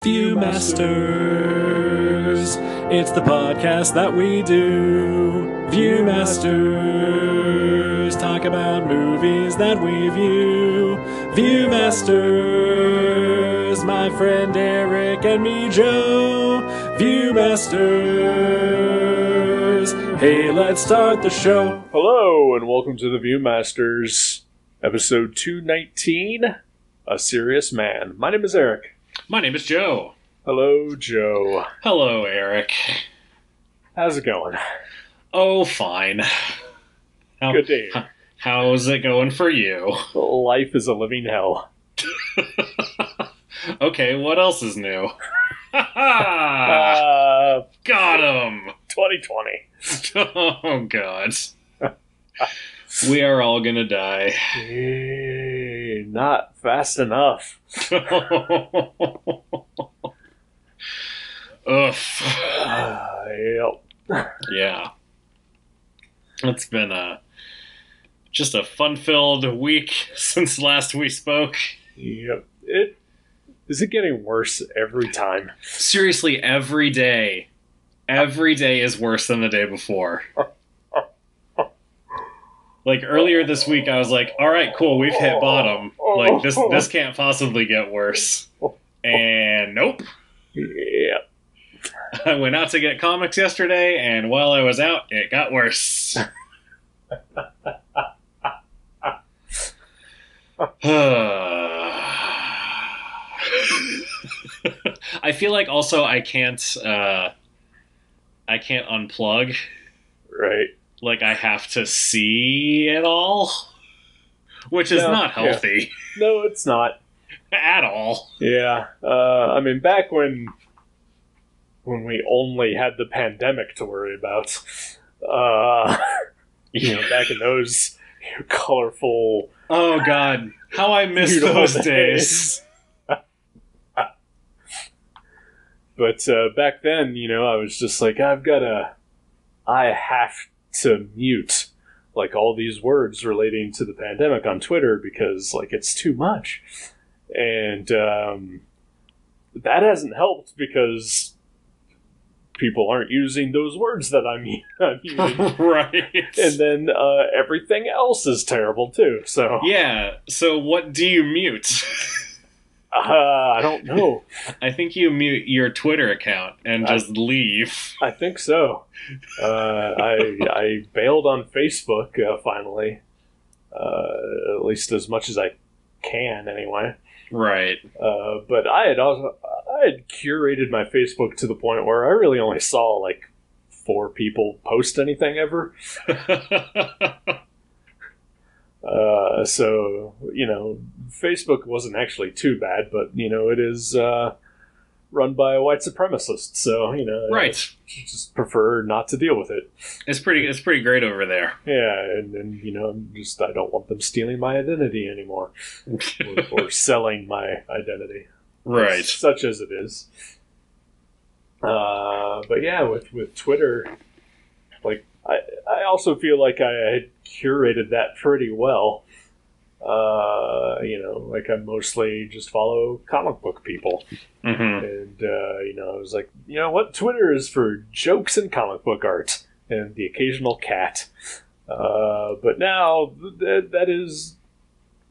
Viewmasters, it's the podcast that we do. Viewmasters, talk about movies that we view. Viewmasters, my friend Eric and me, Joe. Viewmasters, hey, let's start the show. Hello, and welcome to the Viewmasters, episode 219, A Serious Man. My name is Eric. My name is Joe. Hello, Joe. Hello, Eric. How's it going? Oh, fine. Good to hear. How's it going for you? Life is a living hell. Okay, what else is new? Got him! 2020. Oh, God. We are all gonna die. Not fast enough. Ugh. Yep. Yeah. It's been just a fun-filled week since last we spoke. Yep. Is it getting worse every time? Seriously, every day. Every day is worse than the day before. Like, earlier this week, I was like, alright, cool, we've hit bottom. Like, this can't possibly get worse. And nope. Yeah. I went out to get comics yesterday, and while I was out, it got worse. I feel like also I can't unplug. Right. Like, I have to see it all, which is not healthy. Yeah. No, it's not. At all. Yeah. I mean, back when we only had the pandemic to worry about, back in those colorful... Oh, God. How I miss those days. But back then, I was just like, I have to mute like all these words relating to the pandemic on Twitter because like it's too much. And that hasn't helped because people aren't using those words that I'm using. Right. And then everything else is terrible too. So yeah. So what do you mute? I don't know. I think you mute your Twitter account and just leave. I think so. I bailed on Facebook finally, at least as much as I can anyway. Right. But I had curated my Facebook to the point where I really only saw like 4 people post anything ever. So, Facebook wasn't actually too bad, but, it is run by a white supremacist, so, right. I just prefer not to deal with it. It's pretty great over there. Yeah, and I don't want them stealing my identity anymore, or selling my identity. Right. Such as it is. But yeah, with Twitter, like, I also feel like I had curated that pretty well. Like I mostly just follow comic book people. Mm-hmm. And, I was like, what? Twitter is for jokes and comic book art and the occasional cat. But now that is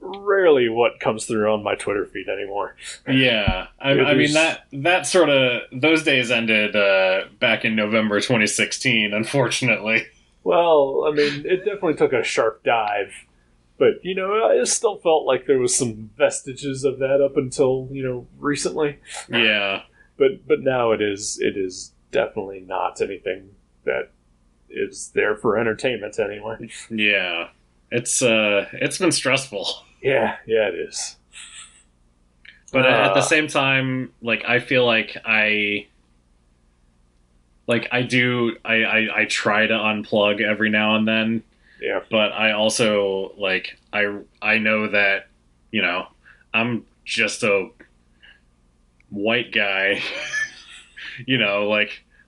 rarely what comes through on my Twitter feed anymore. Yeah. I mean, that sort of, those days ended back in November 2016, unfortunately. Well, I mean, it definitely took a sharp dive. But, I still felt like there was some vestiges of that up until, recently. Yeah. But now it is definitely not anything that is there for entertainment anyway. Yeah. It's been stressful. Yeah, it is. But at the same time, like, I feel like I try to unplug every now and then. Yeah. But I also, like, I know that, I'm just a white guy,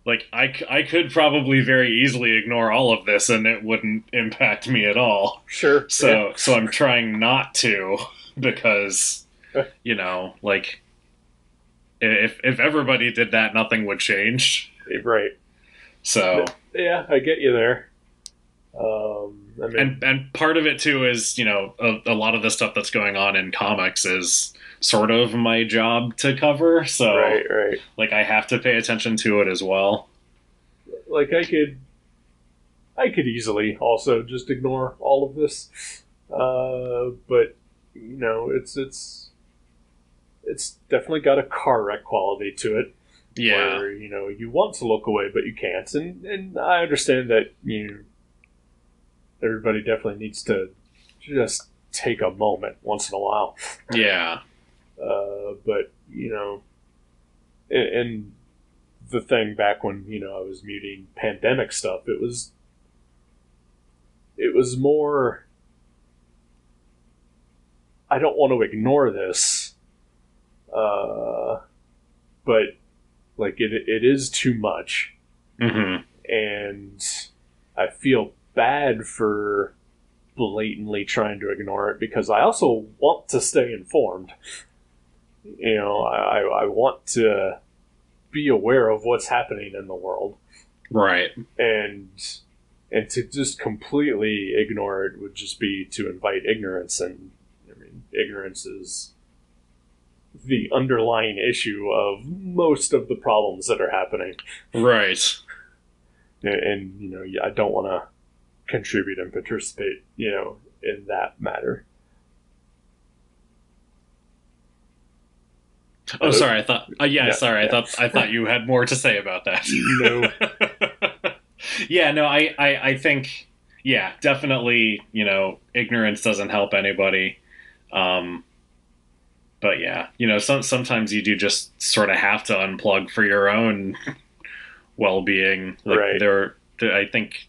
like I could probably very easily ignore all of this and it wouldn't impact me at all. Sure. So I'm trying not to because, like, If everybody did that, nothing would change. Right. So yeah, I get you there. I mean, and part of it too is, you know, a lot of the stuff that's going on in comics is sort of my job to cover. So right. like I have to pay attention to it as well. Like I could easily also just ignore all of this, but you know, it's definitely got a car wreck quality to it. Yeah. Where, you know, you want to look away, but you can't. And I understand that, everybody definitely needs to just take a moment once in a while. Yeah. But, you know, and the thing back when, I was muting pandemic stuff, it was more, I don't want to ignore this, but like it is too much. Mm-hmm. And I feel bad for blatantly trying to ignore it because I also want to stay informed. I want to be aware of what's happening in the world. Right. And to just completely ignore it would just be to invite ignorance. And I mean, ignorance is the underlying issue of most of the problems that are happening. Right. And I don't want to contribute and participate, in that matter. Oh, sorry. I thought. Sorry. Yeah. I thought you had more to say about that. No. Yeah. No. I think. Yeah. Definitely. Ignorance doesn't help anybody. But yeah, sometimes you do just sort of have to unplug for your own well-being. Like right. I think.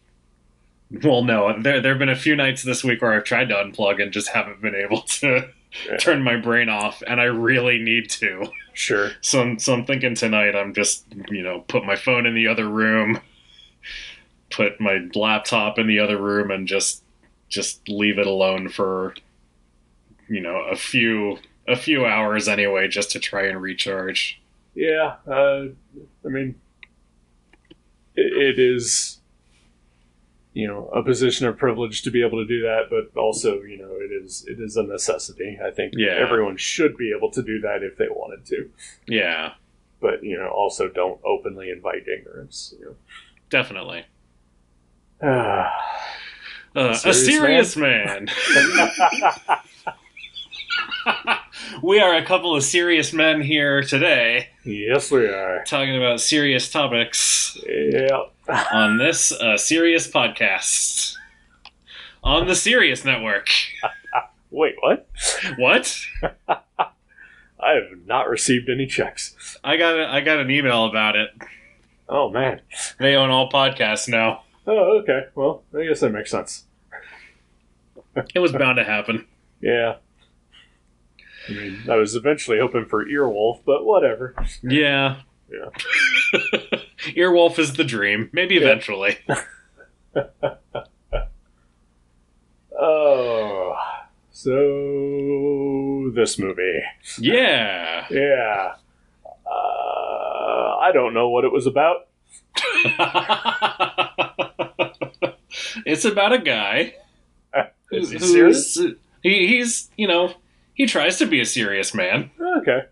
Well, no, there have been a few nights this week where I've tried to unplug and just haven't been able to turn my brain off, and I really need to. Sure. So I'm thinking tonight I'm just, put my phone in the other room, put my laptop in the other room, and just leave it alone for, a few hours anyway, just to try and recharge. Yeah, I mean, it is, a position of privilege to be able to do that, but also, it is a necessity. I think everyone should be able to do that if they wanted to. Yeah. But, also don't openly invite ignorance. Definitely. A serious man. We are a couple of serious men here today. Yes, we are. Talking about serious topics. Yeah. On this serious podcast. On the Sirius Network. Wait, what? What? I have not received any checks. I got an email about it. Oh, man. They own all podcasts now. Oh, okay. Well, I guess that makes sense. It was bound to happen. Yeah. I mean, I was eventually hoping for Earwolf, but whatever. Yeah. Yeah. Earwolf is the dream. Maybe eventually. Oh. So, this movie. Yeah. Yeah. I don't know what it was about. It's about a guy. Is he serious? He's, he tries to be a serious man. Okay.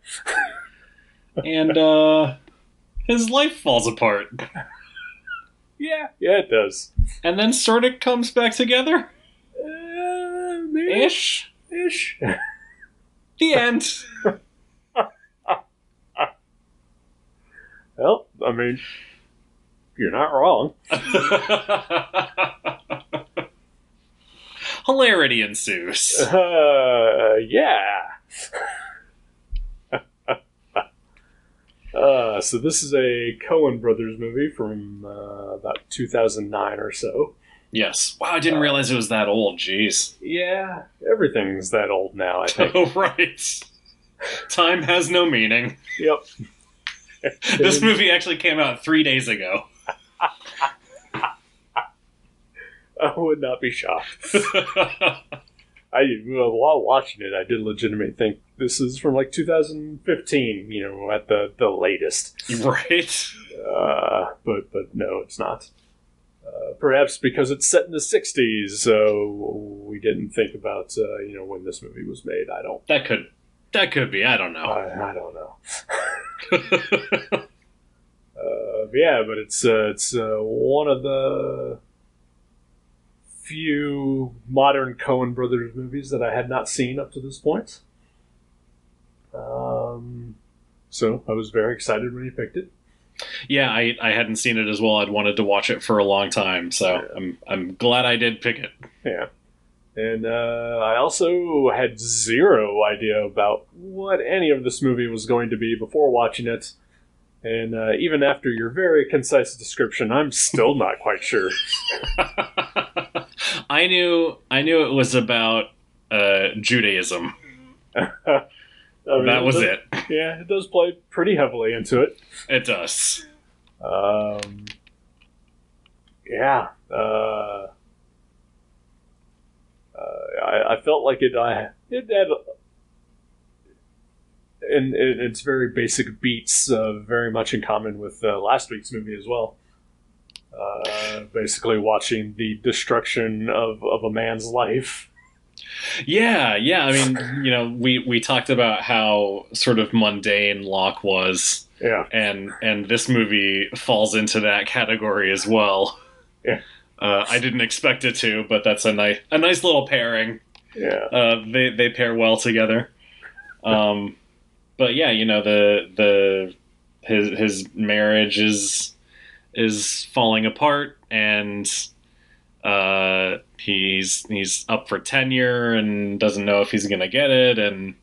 And, his life falls apart. Yeah, it does. And then sort of comes back together? Maybe. Ish. The end. Well, I mean, you're not wrong. Hilarity ensues. Yeah. So this is a Coen Brothers movie from about 2009 or so. Yes. Wow, I didn't realize it was that old. Jeez. Yeah, everything's that old now, I think. Oh, right. Time has no meaning. Yep. This movie actually came out 3 days ago. I would not be shocked. While watching it, I did legitimately think this is from like 2015, at the latest. Right? But no, it's not. Perhaps because it's set in the 60s, so we didn't think about when this movie was made. I don't. That could be. I don't know. I don't know. Yeah, but it's one of the few modern Coen Brothers movies that I had not seen up to this point. So I was very excited when he picked it. Yeah, I hadn't seen it as well. I'd wanted to watch it for a long time, so yeah. I'm glad I did pick it. Yeah. And I also had zero idea about what any of this movie was going to be before watching it. And even after your very concise description, I'm still not quite sure. I knew it was about Judaism. That was it. Yeah, it does play pretty heavily into it. It does. Yeah. I felt like it had, and it's very basic beats, very much in common with last week's movie as well. Basically watching the destruction of a man's life. Yeah. I mean, we talked about how sort of mundane Locke was. Yeah. And this movie falls into that category as well. Yeah. I didn't expect it to, but that's a nice little pairing. Yeah. They pair well together. But yeah, his marriage is falling apart, and he's up for tenure and doesn't know if he's gonna get it, and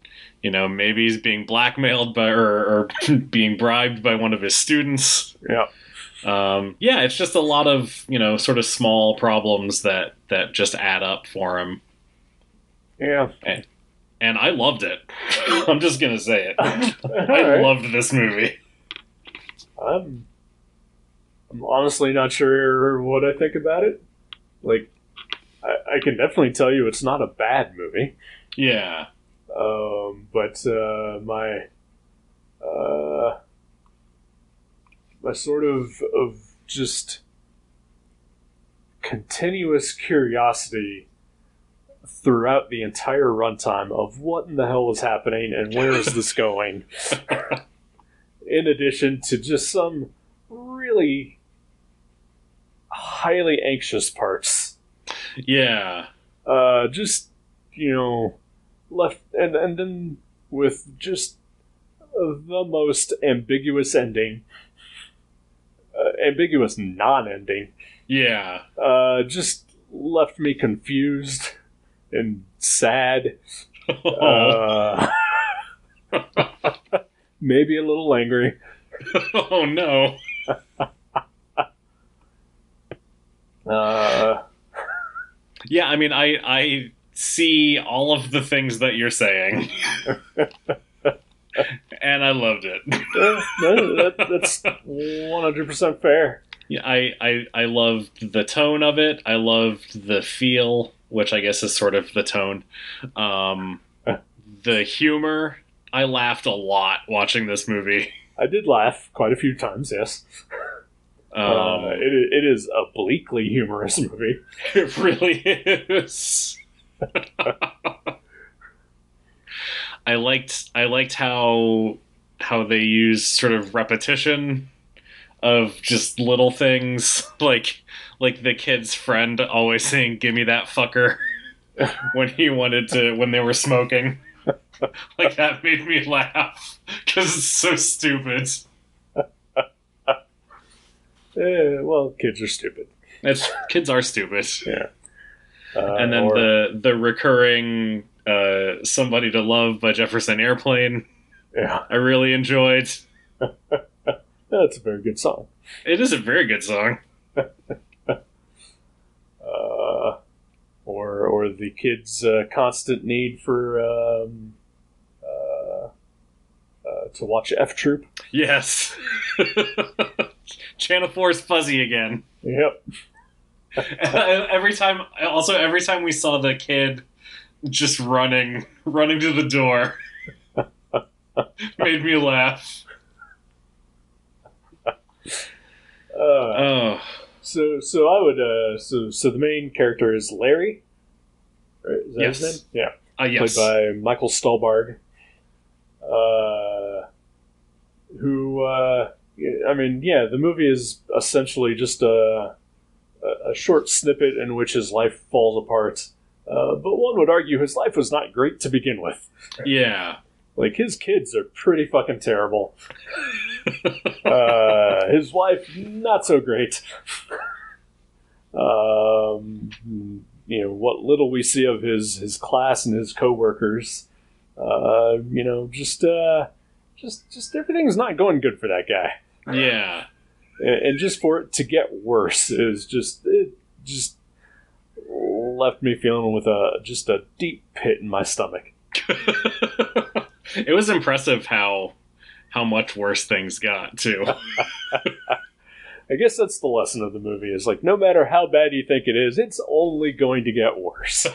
maybe he's being blackmailed by or being bribed by one of his students. Yeah. Yeah, it's just a lot of sort of small problems that just add up for him. Yeah. And I loved it. I'm just gonna say it. Right. Loved this movie. I'm honestly not sure what I think about it. Like, I can definitely tell you it's not a bad movie. Yeah. But my sort of just continuous curiosity throughout the entire runtime of what in the hell is happening and where is this going, in addition to just some really highly anxious parts. Yeah. Just, left, and then with just the most ambiguous ending. Ambiguous non-ending. Yeah. Just left me confused and sad. Maybe a little angry. Oh no. Yeah, I mean, I see all of the things that you're saying. And I loved it. That's 100% fair. Yeah, I loved the tone of it. I loved the feel, which I guess is sort of the tone. The humor. I laughed a lot watching this movie. I did laugh quite a few times, yes. It is a bleakly humorous movie. It really is. I liked how they use sort of repetition of just little things, like the kid's friend always saying "Give me that fucker" when they were smoking. Like, that made me laugh because it's so stupid. Well, kids are stupid. Kids are stupid. Yeah. And then the recurring "Somebody to Love" by Jefferson Airplane. Yeah. I really enjoyed. That's a very good song. It is a very good song. Or the kids' constant need for to watch F Troop. Yes. Channel 4's fuzzy again. Yep. every time we saw the kid just running to the door made me laugh. Oh. So I would so the main character is Larry. Right? Is that Yes. his name? Yeah. Yes. Played by Michael Stuhlbarg. Who I mean, yeah, the movie is essentially just a short snippet in which his life falls apart. But one would argue his life was not great to begin with. Yeah. Like, his kids are pretty fucking terrible. His wife, not so great. You know, what little we see of his class and his coworkers, you know, just everything's not going good for that guy. Yeah. And just for it to get worse is it just left me feeling with a deep pit in my stomach. It was impressive how much worse things got too. I guess that's the lesson of the movie, is like, no matter how bad you think it is, it's only going to get worse.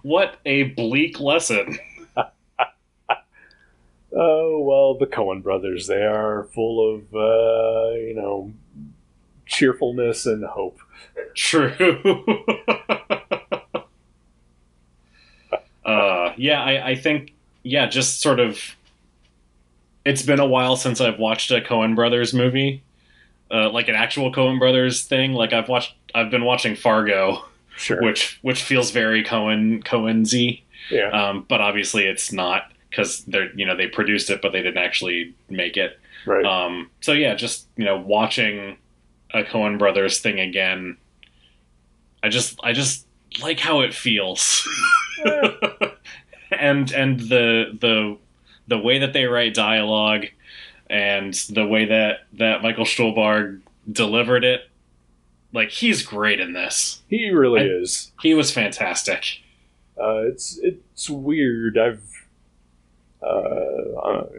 What a bleak lesson. Oh, well, the Coen brothers, they are full of, you know, cheerfulness and hope. True. Yeah, I think, yeah, just sort of, it's been a while since I've watched a Coen Brothers movie, like an actual Coen Brothers thing. Like, I've been watching Fargo, Sure. which feels very Coen-y. Yeah. But obviously it's not, because they produced it, but they didn't actually make it. Right. So yeah, just, watching a Coen Brothers thing again, I just like how it feels. and the way that they write dialogue, and the way that Michael Stuhlbarg delivered it, like, he's great in this. He really is. He was fantastic. It's weird. I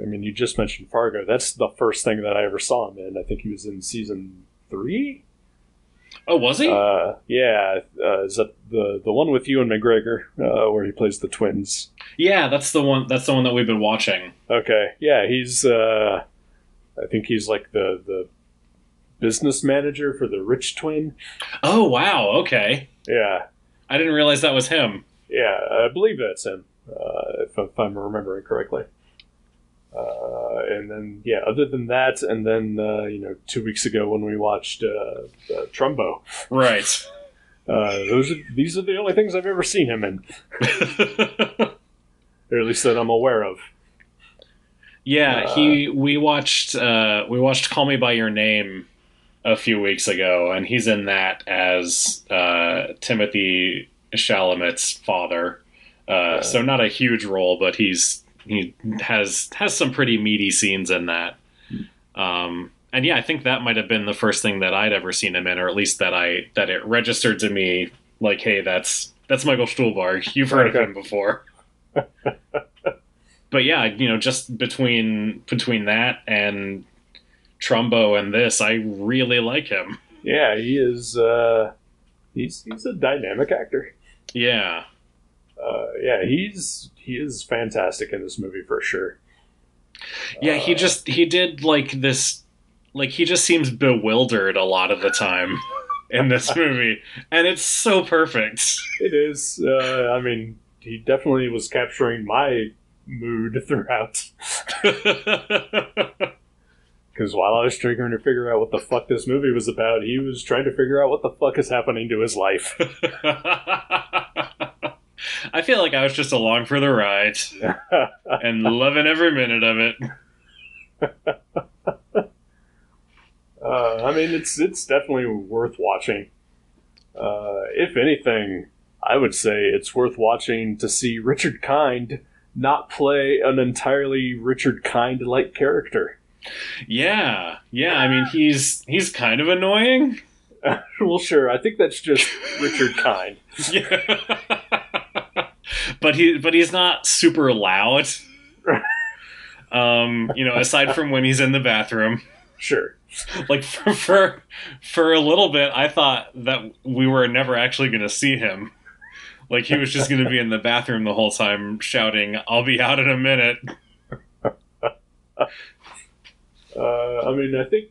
mean, you just mentioned Fargo. That's the first thing that I ever saw him in. I think he was in season 3. Oh, was he? Yeah. Is that the one with Ewan McGregor, where he plays the twins? Yeah, that's the one. That's the one that we've been watching. Okay. Yeah, he's. I think he's like the business manager for the rich twin. Oh, wow. Okay. Yeah. I didn't realize that was him. Yeah, I believe that's him, if I'm remembering correctly. And then, yeah, other than that, and then, 2 weeks ago when we watched Trumbo. Right. These are the only things I've ever seen him in. Or at least that I'm aware of. Yeah, we watched Call Me by Your Name a few weeks ago, and he's in that as Timothy Chalamet's father. So not a huge role, but he has some pretty meaty scenes in that. And yeah, I think that might have been the first thing that I'd ever seen him in, or at least that it registered to me, like, hey, that's Michael Stuhlbarg. You've heard of him before. But yeah, just between that and Trumbo and this, I really like him. Yeah, he is. He's a dynamic actor. Yeah. Yeah, he is fantastic in this movie for sure. Yeah, he did like this, like, he just seems bewildered a lot of the time in this movie, and it's so perfect. It is. I mean, he definitely was capturing my mood throughout. Because while I was trying to figure out what the fuck this movie was about, he was trying to figure out what the fuck is happening to his life. I feel like I was just along for the ride and loving every minute of it. I mean, it's definitely worth watching. If anything, I would say it's worth watching to see Richard Kind not play an entirely Richard Kind-like character. Yeah. I mean, he's kind of annoying. Well, sure. I think that's just Richard Kind. Yeah. But he's not super loud. Aside from when he's in the bathroom. Sure. Like, for a little bit, I thought that we were never actually going to see him. Like he was just going to be in the bathroom the whole time shouting, "I'll be out in a minute." I mean, I think,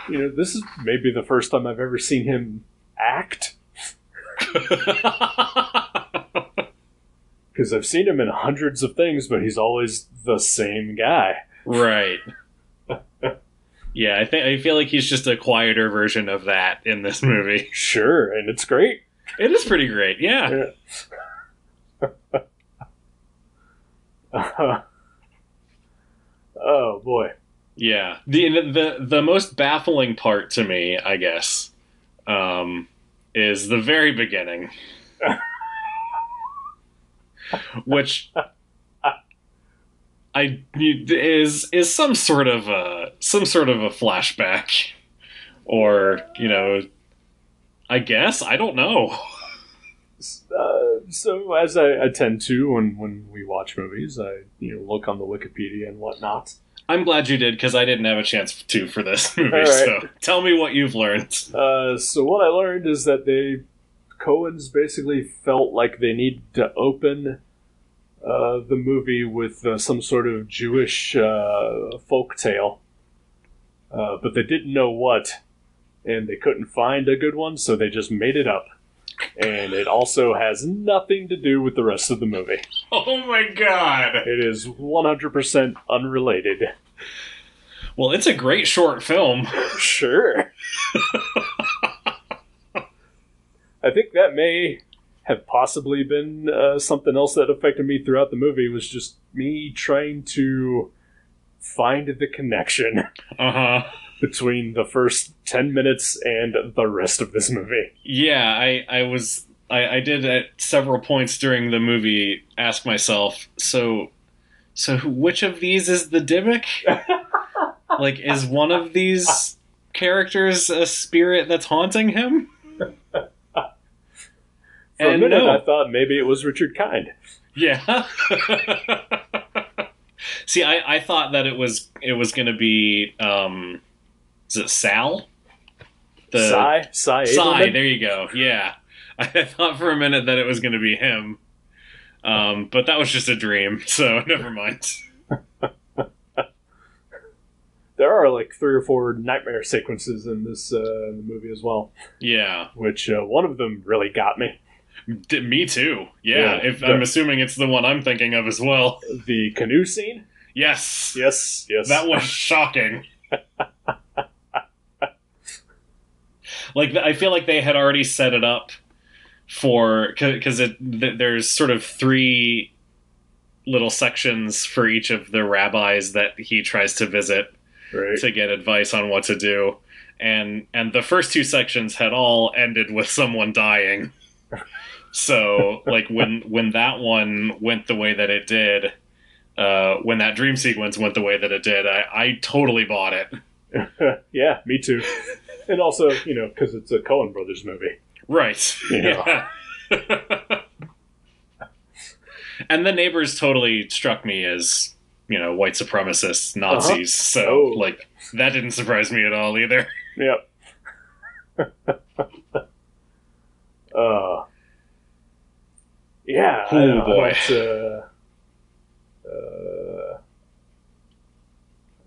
this is maybe the first time I've ever seen him act. Because I've seen him in hundreds of things, but he's always the same guy. Right. Yeah, I feel like he's just a quieter version of that in this movie. Sure, and it's great. It is pretty great, yeah. Oh boy. Yeah. The most baffling part to me, I guess, is the very beginning. Which is some sort of a flashback, or I guess, I don't know. So as I tend to when we watch movies, I look on the Wikipedia and whatnot. I'm glad you did, because I didn't have a chance to for this movie. Right. So tell me what you've learned. So what I learned is that Coens basically felt like they needed to open the movie with some sort of Jewish folk tale, but they didn't know what, and they couldn't find a good one, so they just made it up. And it also has nothing to do with the rest of the movie. Oh my god! It is 100% unrelated. Well, it's a great short film. Sure. I think that may have possibly been something else that affected me throughout the movie, was just me trying to find the connection between the first 10 minutes and the rest of this movie. Yeah, I did at several points during the movie ask myself, so which of these is the Dybbuk? Like, is one of these characters a spirit that's haunting him? For a minute, I thought maybe it was Richard Kind. Yeah. See, I thought that it was going to be, is it Sal? Cy Abelman? There you go. Yeah. I thought for a minute that it was going to be him. But that was just a dream, so never mind. There are like 3 or 4 nightmare sequences in this in the movie as well. Yeah. Which one of them really got me. Me too. Yeah. I'm assuming it's the one I'm thinking of as well. The canoe scene? Yes. Yes. That was shocking. Like, I feel like they had already set it up for, because there's sort of 3 little sections for each of the rabbis that he tries to visit, right, to get advice on what to do, and the first 2 sections had all ended with someone dying. So, like, when that one went the way that it did, when that dream sequence went the way that it did, I totally bought it. Yeah, me too. And also, because it's a Coen Brothers movie. Right. Yeah. And the neighbors totally struck me as, white supremacists, Nazis. So, that didn't surprise me at all either. Yep. Yeah. Oh, boy.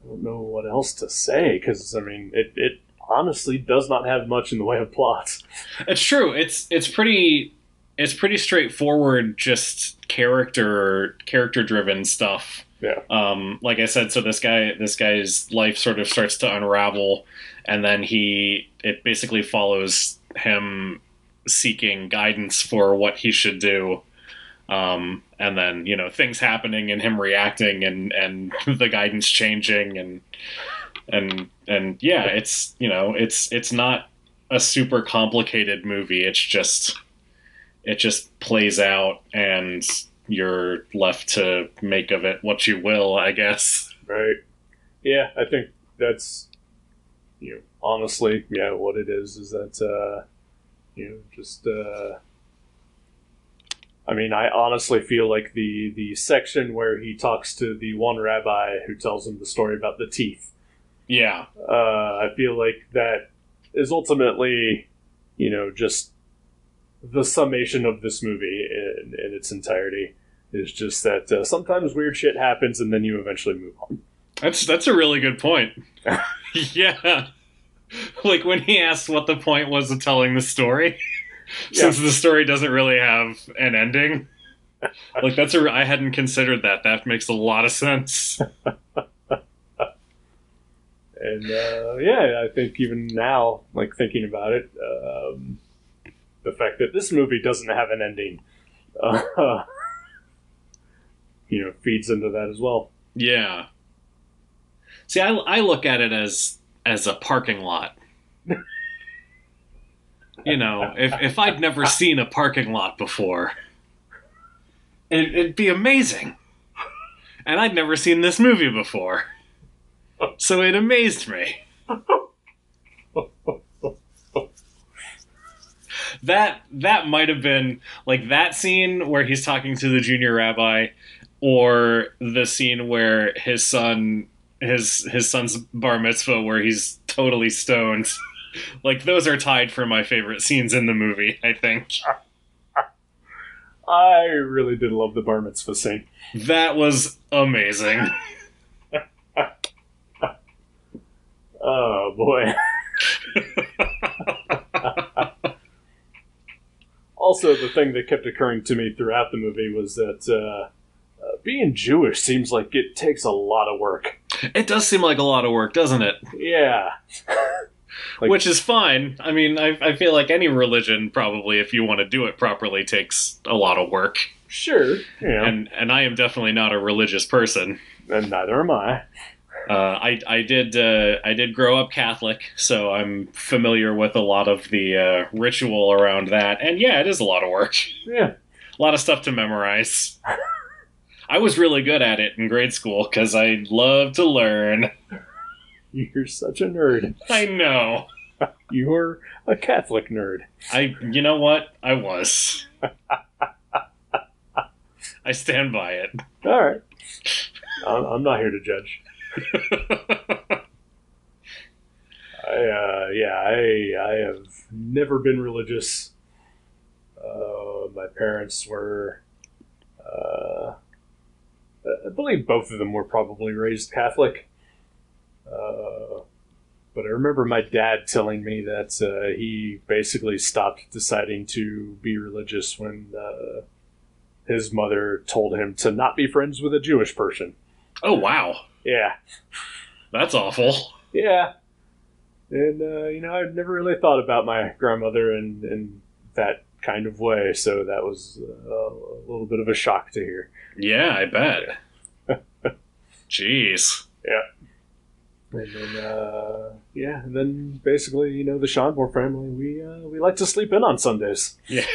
I don't know what else to say, because, I mean, it honestly does not have much in the way of plot. It's true. It's pretty straightforward, just character driven stuff. Yeah. Like I said, so this guy's life sort of starts to unravel, and then it basically follows him seeking guidance for what he should do. And then, things happening and him reacting and the guidance changing and yeah, it's, it's not a super complicated movie. It just plays out and you're left to make of it what you will, I guess. Right. Yeah, I think that's, honestly, yeah, what it is that, I mean, I honestly feel like the section where he talks to the one rabbi who tells him the story about the teeth. Yeah. I feel like that is ultimately, just the summation of this movie in its entirety. Is just that sometimes weird shit happens and then you eventually move on. That's a really good point. Yeah. Like when he asked what the point was of telling the story, since the story doesn't really have an ending. Like I hadn't considered that. That makes a lot of sense. And I think even now, like thinking about it, the fact that this movie doesn't have an ending, feeds into that as well. Yeah. See, I look at it as a parking lot. If I'd never seen a parking lot before, it'd be amazing. And I'd never seen this movie before. So it amazed me. That might have been like that scene where he's talking to the junior rabbi, or the scene where his son's bar mitzvah where he's totally stoned. Like those are tied for my favorite scenes in the movie, I think. I really did love the bar mitzvah scene. That was amazing. Oh boy. Also, the thing that kept occurring to me throughout the movie was that being Jewish seems like it takes a lot of work. It does seem like a lot of work, doesn't it? Yeah. Which is fine. I mean, I feel like any religion, probably, if you want to do it properly, takes a lot of work. Sure. Yeah. And I am definitely not a religious person. And neither am I. I did grow up Catholic, so I'm familiar with a lot of the ritual around that. And yeah, it is a lot of work. Yeah. A lot of stuff to memorize. I was really good at it in grade school because I love to learn. You're such a nerd. I know. You're a Catholic nerd. You know what? I was. I stand by it. All right. I'm not here to judge. I have never been religious. My parents were, I believe both of them were probably raised Catholic. But I remember my dad telling me that he basically stopped deciding to be religious when his mother told him to not be friends with a Jewish person. Oh, wow. Yeah. That's awful. Yeah. And, I'd never really thought about my grandmother in that kind of way, so that was a little bit of a shock to hear. Yeah, I bet. Jeez. Yeah. And then basically, the Schonborn family, we like to sleep in on Sundays. Yeah.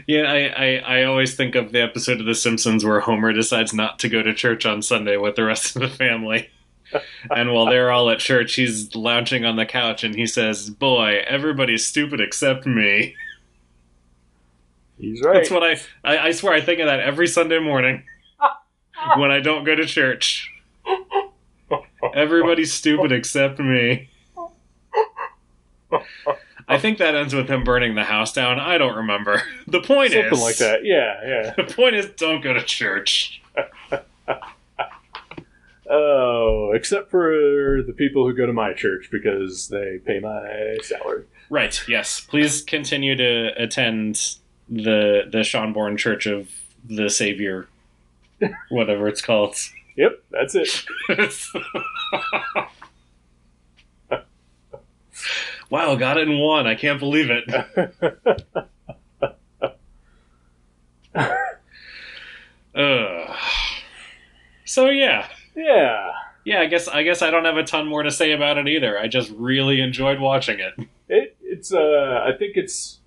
Yeah, I always think of the episode of The Simpsons where Homer decides not to go to church on Sunday with the rest of the family. And while they're all at church, he's lounging on the couch and he says, "Boy, everybody's stupid except me." He's right. That's what I swear I think of that every Sunday morning when I don't go to church. Everybody's stupid except me. I think that ends with him burning the house down. I don't remember. The point is... Something like that, yeah. The point is, don't go to church. Oh, except for the people who go to my church because they pay my salary. Right, yes. Please continue to attend the Schonborn Church of the Savior, whatever it's called. Yep, that's it. Wow, got it in one. I can't believe it. So yeah. Yeah. Yeah, I guess I don't have a ton more to say about it either. I just really enjoyed watching it. I think it's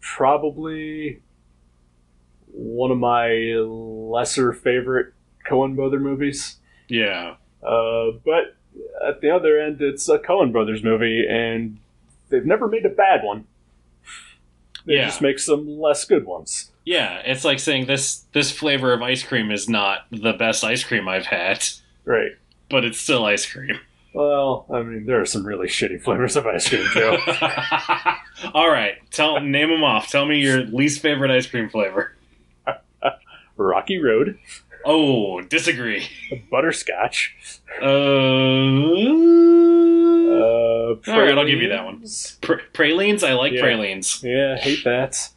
probably one of my lesser favorite Coen Brother movies. Yeah. But at the other end, it's a Coen Brothers movie, and they've never made a bad one. They just make some less good ones. Yeah, it's like saying this flavor of ice cream is not the best ice cream I've had. Right. But it's still ice cream. Well, I mean, there are some really shitty flavors of ice cream, Joe. All right, name them off. Tell me your least favorite ice cream flavor. Rocky Road. Oh, disagree. Butterscotch. All right, I'll give you that one. Pralines? I like pralines. Yeah, hate that.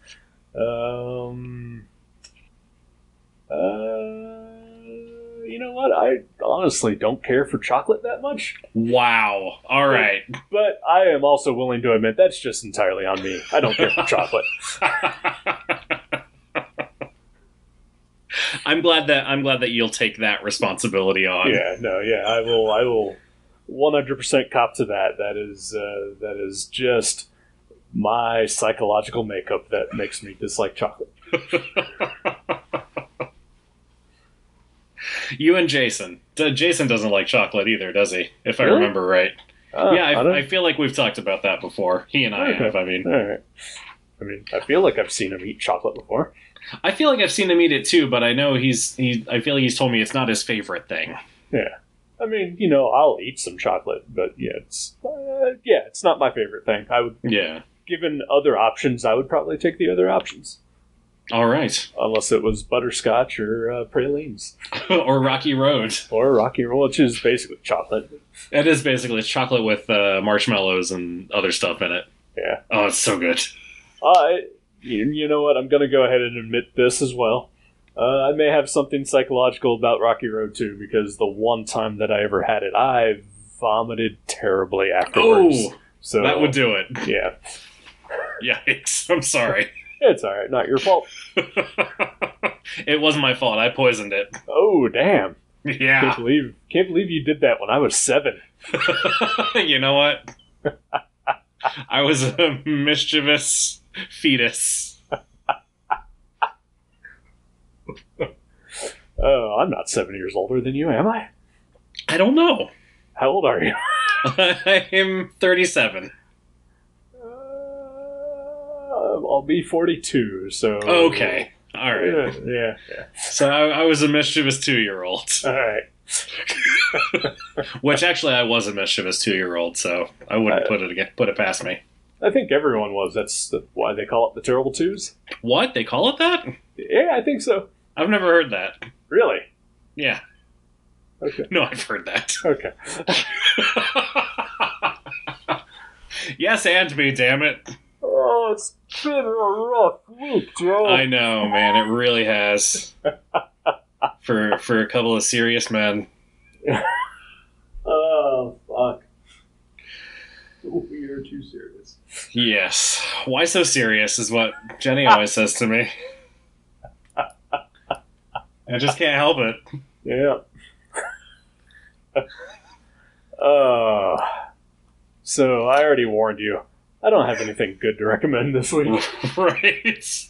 You know what? I honestly don't care for chocolate that much. Wow. All right. But I am also willing to admit that's just entirely on me. I don't care for chocolate. I'm glad that you'll take that responsibility on. Yeah. I will 100% cop to that. That is just my psychological makeup that makes me dislike chocolate. You and Jason. Jason doesn't like chocolate either, does he? If I remember right. I feel like we've talked about that before. He and I have, I mean. All right. I mean, I feel like I've seen him eat chocolate before. I feel like I've seen him eat it too, but I know I feel like he's told me it's not his favorite thing. Yeah. I mean, I'll eat some chocolate, but it's not my favorite thing. Given other options, I would probably take the other options. All right. Unless it was butterscotch or pralines. Or Rocky Road. Or Rocky Road, which is basically chocolate. It is basically chocolate with marshmallows and other stuff in it. Yeah. Oh, it's so good. You know what? I'm going to go ahead and admit this as well. I may have something psychological about Rocky Road too, because the one time that I ever had it, I vomited terribly afterwards. Oh, so that would do it. Yeah. Yikes. I'm sorry. It's all right. Not your fault. It wasn't my fault. I poisoned it. Oh, damn. Yeah. Can't believe you did that when I was 7. You know what? I was a mischievous fetus. Oh, I'm not 7 years older than you, am I? I don't know. How old are you? I am 37. I'll be 42, so... Okay. All right. Yeah. So I was a mischievous 2-year-old. All right. Which actually I was a mischievous 2-year-old, so I wouldn't put it past me. I think everyone was. That's why they call it the Terrible Twos. What? They call it that? Yeah, I think so. I've never heard that. Really? Yeah. Okay. No, I've heard that. Okay. Yes, and me, damn it. Oh, it's been a rough week, Joe. I know, man. It really has. For a couple of serious men. Oh, fuck. We are too serious. Yes. Why so serious is what Jenny always says to me. I just can't help it. Yeah. So I already warned you. I don't have anything good to recommend this week. Right.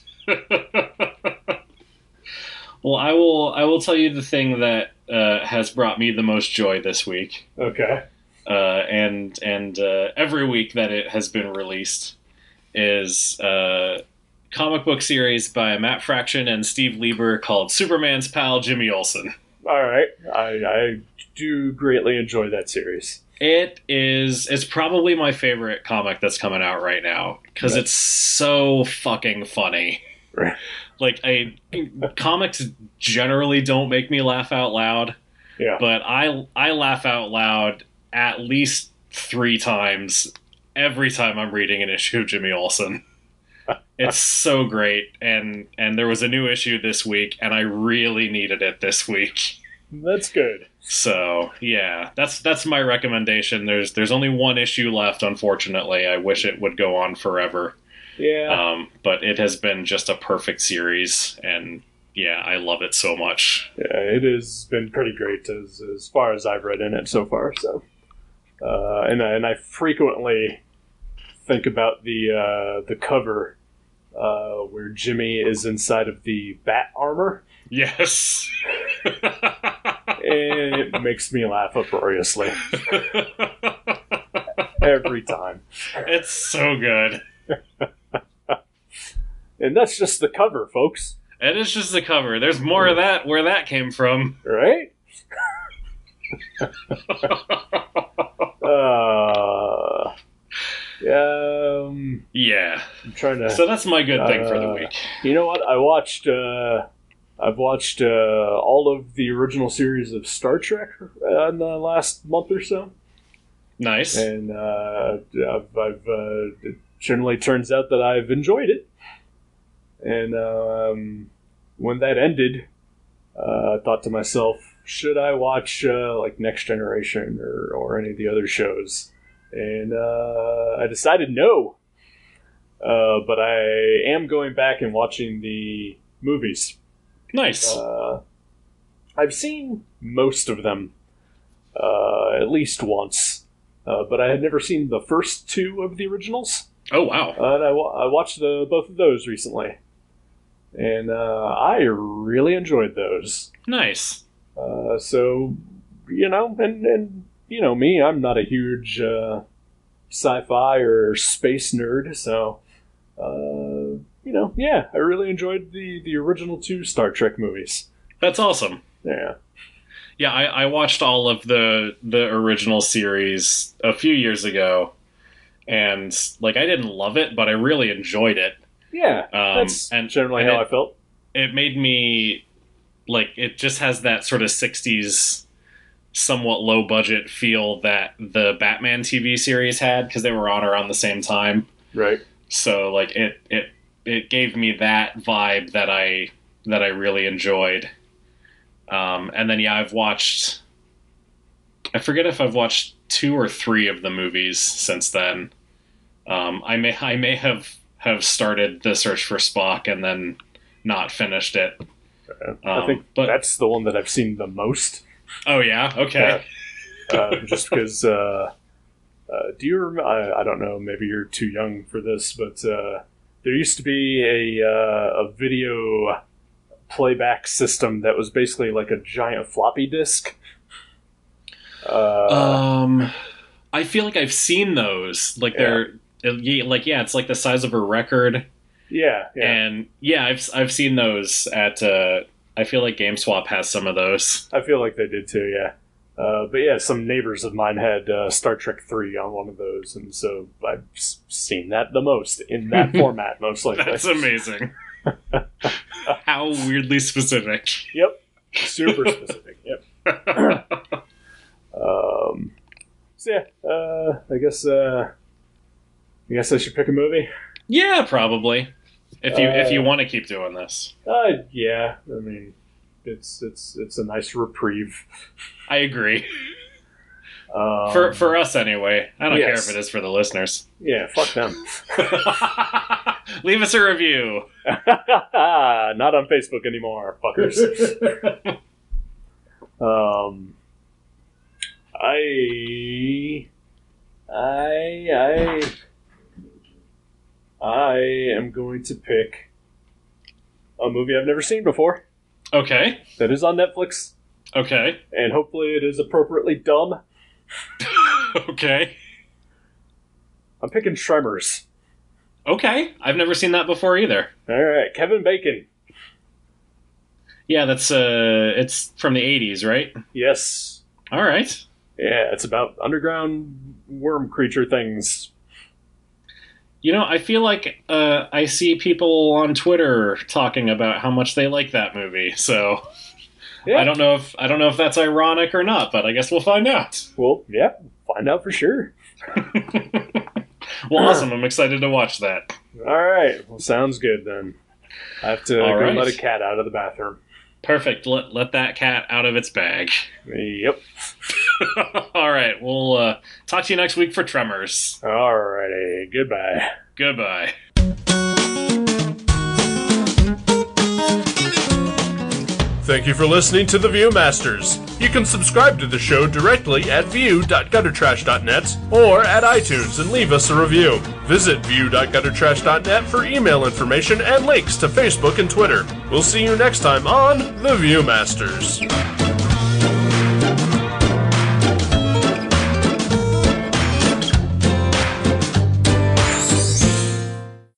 Well, I will tell you the thing that has brought me the most joy this week. Okay. And every week that it has been released is a comic book series by Matt Fraction and Steve Lieber called Superman's Pal Jimmy Olsen. All right. I do greatly enjoy that series. It's probably my favorite comic that's coming out right now because it's so fucking funny. Right. Like, comics generally don't make me laugh out loud. Yeah. But I laugh out loud at least 3 times every time I'm reading an issue of Jimmy Olsen. It's so great, and there was a new issue this week, and I really needed it this week. That's good. So yeah, that's my recommendation. There's only one issue left, unfortunately. I wish it would go on forever. Yeah. But it has been just a perfect series, and yeah, I love it so much. Yeah, it has been pretty great as far as I've read in it so far. So, and I frequently think about the cover where Jimmy is inside of the bat armor. Yes. And it makes me laugh uproariously. Every time. It's so good. And that's just the cover, folks. It is just the cover. There's more of that where that came from. Right? Yeah. I'm trying to. So that's my good thing for the week. You know what? I've watched all of the original series of Star Trek in the last month or so. Nice. And it generally turns out that I've enjoyed it. And when that ended, I thought to myself, should I watch like Next Generation or any of the other shows? And I decided no. But I am going back and watching the movies. Nice. I've seen most of them at least once. But I had never seen the first two of the originals. Oh, wow. And I watched both of those recently. And I really enjoyed those. Nice. So, and you know me, I'm not a huge sci-fi or space nerd, so, yeah, I really enjoyed the original two Star Trek movies. That's awesome. Yeah. Yeah, I watched all of the original series a few years ago, and, like, I didn't love it, but I really enjoyed it. Yeah, that's generally how I felt. It made me, like, it just has that sort of 60s, somewhat low-budget feel that the Batman TV series had, because they were on around the same time. Right. So, like, it gave me that vibe that I really enjoyed. And then, yeah, I've watched... I forget if I've watched 2 or 3 of the movies since then. I may have started The Search for Spock and then not finished it. I think that's the one that I've seen the most. Oh, yeah? Okay. Just because... do you remember... I don't know, maybe you're too young for this, but there used to be a video playback system that was basically like a giant floppy disk. I feel like I've seen those. Like they're like it's like the size of a record. Yeah. And yeah, I've seen those at. I feel like GameSwap has some of those. I feel like they did too. Yeah. But yeah, some neighbors of mine had Star Trek 3 on one of those, and so I've seen that the most in that format, most likely. That's amazing. How weirdly specific. Yep. Super specific. Yep. So yeah, I guess I should pick a movie. Yeah, probably. If you want to keep doing this. Yeah. I mean, it's a nice reprieve. I agree. For us anyway. I don't care if it is for the listeners. Yeah, fuck them. Leave us a review. Not on Facebook anymore, fuckers. I am going to pick a movie I've never seen before. Okay. That is on Netflix. Okay. And hopefully it is appropriately dumb. Okay. I'm picking Tremors. Okay. I've never seen that before either. Alright, Kevin Bacon. Yeah, that's it's from the 80s, right? Yes. Alright. Yeah, it's about underground worm creature things. You know, I feel like I see people on Twitter talking about how much they like that movie, so yeah. I don't know if that's ironic or not, but I guess we'll find out. Well, yeah, find out for sure. Well, awesome. I'm excited to watch that. All right. Well, sounds good then. I have to go let a cat out of the bathroom. Perfect. Let that cat out of its bag. Yep. All right. We'll talk to you next week for Tremors. All righty. Goodbye. Goodbye. Thank you for listening to The Viewmasters. You can subscribe to the show directly at view.guttertrash.net or at iTunes and leave us a review. Visit view.guttertrash.net for email information and links to Facebook and Twitter. We'll see you next time on The Viewmasters.